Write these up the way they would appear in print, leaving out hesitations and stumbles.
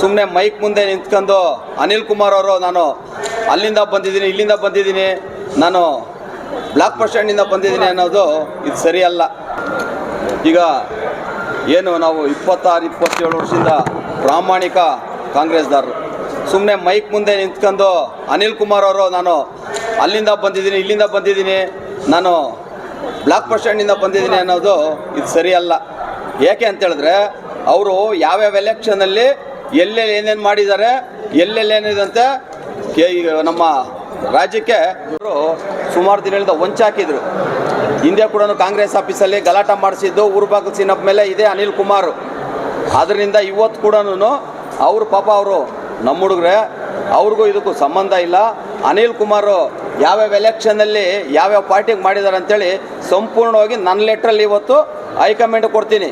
ಸುಮ್ಮನೆ ಮೈಕ್ ಮುಂದೆ ನಿಂತ್ಕೊಂಡು ಅನಿಲ್ ಕುಮಾರ್ ಅವರು ನಾನು ಅಲ್ಲಿಂದ ಬಂದಿದ್ದೀನಿ ಇಲ್ಲಿಂದ ಬಂದಿದ್ದೀನಿ ನಾನು ಬ್ಲಾಕ್ ಬಸ್ ಸ್ಟ್ಯಾಂಡಿಂದ ಬಂದಿದ್ದೀನಿ ಅನ್ನೋದು ಇದು ಸರಿಯಲ್ಲ. ಈಗ ಏನು ನಾವು 26-27 ವರ್ಷದಿಂದ ಪ್ರಾಮಾಣಿಕ ಕಾಂಗ್ರೆಸ್ದಾರರು ಸುಮ್ಮನೆ ಮೈಕ್ ಮುಂದೆ ನಿಂತ್ಕೊಂಡು ಅನಿಲ್ ಕುಮಾರ್ ಅವರು ನಾನು ಅಲ್ಲಿಂದ ಬಂದಿದ್ದೀನಿ ಇಲ್ಲಿಂದ ಬಂದಿದ್ದೀನಿ ನಾನು ಬ್ಲಾಕ್ ಬಸ್ ಸ್ಟ್ಯಾಂಡಿಂದ ಬಂದಿದ್ದೀನಿ ಅನ್ನೋದು ಇದು ಸರಿಯಲ್ಲ. ಏಕೆ ಅಂತ ಹೇಳಿದ್ರೆ ಅವರು ಯಾವ್ಯಾವ ಎಲೆಕ್ಷನಲ್ಲಿ ಎಲ್ಲೆಲ್ಲಿ ಏನೇನು ಮಾಡಿದ್ದಾರೆ ಎಲ್ಲೆಲ್ಲೇನಿದೆ ಅಂತ ಈಗ ನಮ್ಮ ರಾಜ್ಯಕ್ಕೆ ಅವರು ಸುಮಾರು ದಿನಗಳಿಂದ ಹೊಂಚಾಕಿದ್ರು. ಹಿಂದೆ ಕೂಡ ಕಾಂಗ್ರೆಸ್ ಆಫೀಸಲ್ಲಿ ಗಲಾಟೆ ಮಾಡಿಸಿದ್ದು ಊರುಬಾಗಿಲು ಸೀನಪ್ಪ ಮೇಲೆ ಇದೇ ಅನಿಲ್ ಕುಮಾರ್. ಅದರಿಂದ ಇವತ್ತು ಕೂಡ ಅವರು ಪಾಪ ಅವರು ನಮ್ಮ ಹುಡುಗರೆ, ಅವ್ರಿಗೂ ಇದಕ್ಕೂ ಸಂಬಂಧ ಇಲ್ಲ. ಅನಿಲ್ ಕುಮಾರ್ ಯಾವ್ಯಾವ ಎಲೆಕ್ಷನ್ನಲ್ಲಿ ಯಾವ್ಯಾವ ಪಾರ್ಟಿಗೆ ಮಾಡಿದ್ದಾರೆ ಅಂತೇಳಿ ಸಂಪೂರ್ಣವಾಗಿ ನನ್ನ ಲೆಟ್ರಲ್ಲಿ ಇವತ್ತು ಹೈಕಮಾಂಡ್ ಕೊಡ್ತೀನಿ.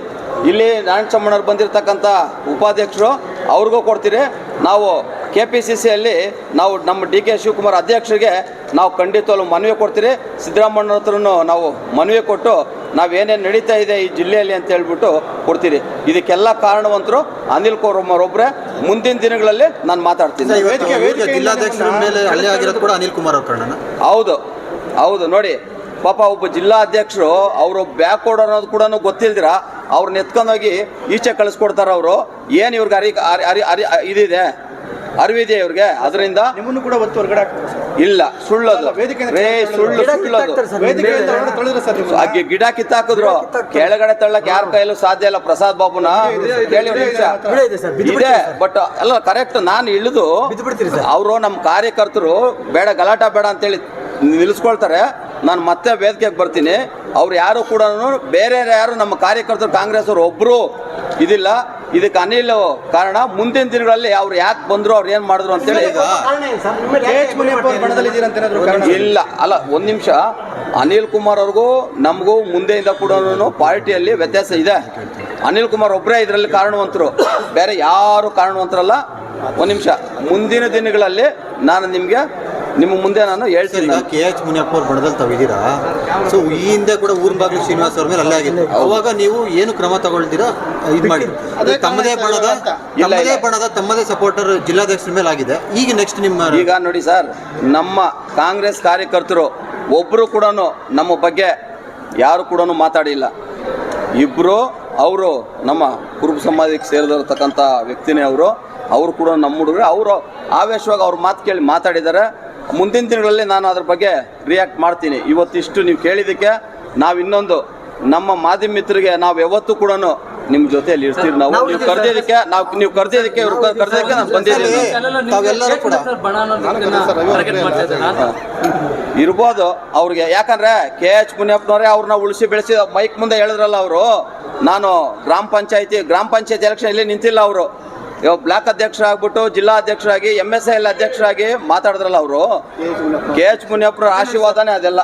ಇಲ್ಲಿ ನಾರಾಯಣಸ್ವಾಮಣ್ಣವ್ರು ಬಂದಿರತಕ್ಕಂಥ ಉಪಾಧ್ಯಕ್ಷರು ಅವ್ರಿಗೂ ಕೊಡ್ತೀರಿ. ನಾವು KPCCಯಲ್ಲಿ ನಾವು ನಮ್ಮ DK ಶಿವಕುಮಾರ್ ಅಧ್ಯಕ್ಷರಿಗೆ ನಾವು ಖಂಡಿತವಾಗ್ಲೂ ಮನವಿ ಕೊಡ್ತೀರಿ. ಸಿದ್ದರಾಮಯ್ಯ ಹತ್ರನೂ ನಾವು ಮನವಿ ಕೊಟ್ಟು ನಾವೇನೇನು ನಡೀತಾ ಇದೆ ಈ ಜಿಲ್ಲೆಯಲ್ಲಿ ಅಂತ ಹೇಳ್ಬಿಟ್ಟು ಕೊಡ್ತೀರಿ. ಇದಕ್ಕೆಲ್ಲ ಕಾರಣವಂತರು ಅನಿಲ್ ಕುಮಾರ್ ಒಬ್ಬರೇ. ಮುಂದಿನ ದಿನಗಳಲ್ಲಿ ನಾನು ಮಾತಾಡ್ತೀನಿ. ಜಿಲ್ಲಾಧ್ಯಕ್ಷರ ಮೇಲೆ ಹಲ್ಲೆ ಆಗಿರೋದು ಕೂಡ ಅನಿಲ್ ಕುಮಾರ್ ಅವ್ರ ಕಾರಣ. ಹೌದು ಹೌದು, ನೋಡಿ ಪಾಪ ಒಬ್ಬ ಜಿಲ್ಲಾಧ್ಯಕ್ಷರು ಅವರು ಬ್ಯಾಕ್ವರ್ಡ್ ಅನ್ನೋದು ಕೂಡ ಗೊತ್ತಿಲ್ದಿರ ಅವ್ರನ್ನ ಎತ್ಕೊಂಡೋಗಿ ಈಚೆ ಕಳಿಸ್ಕೊಡ್ತಾರೆ. ಅವರು ಏನು ಇವ್ರಿಗೆ ಇದಿದೆ ಅರಿವಿದೆ ಇವ್ರಿಗೆ. ಅದರಿಂದ ನಿಮ್ಮನ್ನು ಕೂಡ ಒತ್ತು ಹೊರಗಡೆ ಇಲ್ಲ, ಸುಳ್ಳೋದು ಸುಳ್ಳೋದು. ಗಿಡ ಕಿತ್ತಾಕಿದ್ರು ಕೆಳಗಡೆ ತಳ್ಳಕ್ ಯಾರ ಕೈಯಲ್ಲೂ ಸಾಧ್ಯ ಇಲ್ಲ. ಪ್ರಸಾದ್ ಬಾಬುನ ಕೇಳಿ ಇದೆ, ಬಟ್ ಅಲ್ಲ ಕರೆಕ್ಟ್. ನಾನು ಇಳಿದು ಅವರು ನಮ್ಮ ಕಾರ್ಯಕರ್ತರು ಬೇಡ ಗಲಾಟೆ ಬೇಡ ಅಂತೇಳಿ ನಿಲ್ಲಿಸ್ಕೊಳ್ತಾರೆ. ನಾನು ಮತ್ತೆ ವೇದಿಕೆಗೆ ಬರ್ತೀನಿ. ಅವ್ರು ಯಾರು ಕೂಡ ಬೇರೆ ಯಾರು ನಮ್ಮ ಕಾರ್ಯಕರ್ತರು ಕಾಂಗ್ರೆಸ್ ಅವರು ಒಬ್ಬರು ಇದಿಲ್ಲ. ಇದಕ್ಕೆ ಅನಿಲ್ ಕಾರಣ. ಮುಂದಿನ ದಿನಗಳಲ್ಲಿ ಅವ್ರು ಯಾಕೆ ಬಂದ್ರು ಅವ್ರು ಏನು ಮಾಡಿದ್ರು ಅಂತೇಳಿ ಇಲ್ಲ. ಅಲ್ಲ ಒಂದು ನಿಮಿಷ, ಅನಿಲ್ ಕುಮಾರ್ ಅವ್ರಿಗೂ ನಮಗೂ ಮುಂದೆಯಿಂದ ಕೂಡ ಪಾರ್ಟಿಯಲ್ಲಿ ವ್ಯತ್ಯಾಸ ಇದೆ. ಅನಿಲ್ ಕುಮಾರ್ ಒಬ್ಬರೇ ಇದರಲ್ಲಿ ಕಾರಣವಂತರು, ಬೇರೆ ಯಾರು ಕಾರಣವಂತರಲ್ಲ. ಒಂದು ನಿಮಿಷ, ಮುಂದಿನ ದಿನಗಳಲ್ಲಿ ನಾನು ನಿಮ್ಮ ಮುಂದೆ ನಾನು ಹೇಳ್ತೀನಿ. KH ಮುನಿಯಪ್ಪ ಅವ್ರ ಬಣದಲ್ಲಿ ತಾವಿದ್ದೀರಾ, ಸೊ ಈ ಹಿಂದೆ ಕೂಡ ಊರ್ಬಾಗ್ಲು ಶ್ರೀನಿವಾಸ್ ಅವ್ರ ಮೇಲೆ ಅಲ್ಲೇ ಆಗಿತ್ತು. ಅವಾಗ ನೀವು ಏನು ಕ್ರಮ ತಗೊಳ್ತೀರಾ? ಇದು ಮಾಡಿ ತಮ್ಮದೇ ಬಣದ ತಮ್ಮದೇ ಸಪೋರ್ಟರ್ ಜಿಲ್ಲಾಧ್ಯಕ್ಷರ ಮೇಲೆ ಆಗಿದೆ. ಈಗ ನೆಕ್ಸ್ಟ್ ನಿಮ್ಮ ಈಗ ನೋಡಿ ಸರ್, ನಮ್ಮ ಕಾಂಗ್ರೆಸ್ ಕಾರ್ಯಕರ್ತರು ಒಬ್ಬರು ಕೂಡ ನಮ್ಮ ಬಗ್ಗೆ ಯಾರು ಕೂಡ ಮಾತಾಡಿಲ್ಲ. ಇಬ್ಬರು ಅವರು ನಮ್ಮ ಕುರುಬ ಸಮಾಜಕ್ಕೆ ಸೇರಿದಿರತಕ್ಕಂಥ ವ್ಯಕ್ತಿನೇ ಅವರು ಕೂಡ ನಮ್ಮ ಹುಡುಗರು. ಅವರು ಆವೇಶವಾಗಿ ಅವ್ರ ಮಾತು ಕೇಳಿ ಮಾತಾಡಿದ್ದಾರೆ. ಮುಂದಿನ ದಿನಗಳಲ್ಲಿ ನಾನು ಅದ್ರ ಬಗ್ಗೆ ರಿಯಾಕ್ಟ್ ಮಾಡ್ತೀನಿ. ಇವತ್ತಿಷ್ಟು ನೀವು ಕೇಳಿದ್ದಕ್ಕೆ ನಾವು ಇನ್ನೊಂದು ನಮ್ಮ ಮಾಧ್ಯಮ ಮಿತ್ರರಿಗೆ ನಾವು ಯಾವತ್ತೂ ಕೂಡ ನಿಮ್ಮ ಜೊತೆಯಲ್ಲಿ ಇರ್ತೀವಿ. ನೀವು ಕರೆದಿದ್ದಕ್ಕೆ ನಾನು ಬಂದಿದ್ದೀನಿ. ಇರ್ಬೋದು ಅವ್ರಿಗೆ, ಯಾಕಂದ್ರೆ KH ಮುನಿಯಪ್ಪನವರೇ ಅವ್ರನ್ನ ಉಳಿಸಿ ಬೆಳೆಸಿ ಮೈಕ್ ಮುಂದೆ ಹೇಳಿದ್ರಲ್ಲ ಅವರು. ನಾನು ಗ್ರಾಮ ಪಂಚಾಯತಿ ಎಲೆಕ್ಷನ್ ಇಲ್ಲಿ ನಿಂತಿಲ್ಲ. ಅವರು ಇವಾಗ ಬ್ಲಾಕ್ ಅಧ್ಯಕ್ಷರಾಗ್ಬಿಟ್ಟು ಜಿಲ್ಲಾ ಅಧ್ಯಕ್ಷರಾಗಿ MSIL ಅಧ್ಯಕ್ಷರಾಗಿ ಮಾತಾಡಿದ್ರಲ್ಲ ಅವರು. KH ಮುನಿಯಪ್ಪರ ಆಶೀರ್ವಾದನೇ ಅದೆಲ್ಲ.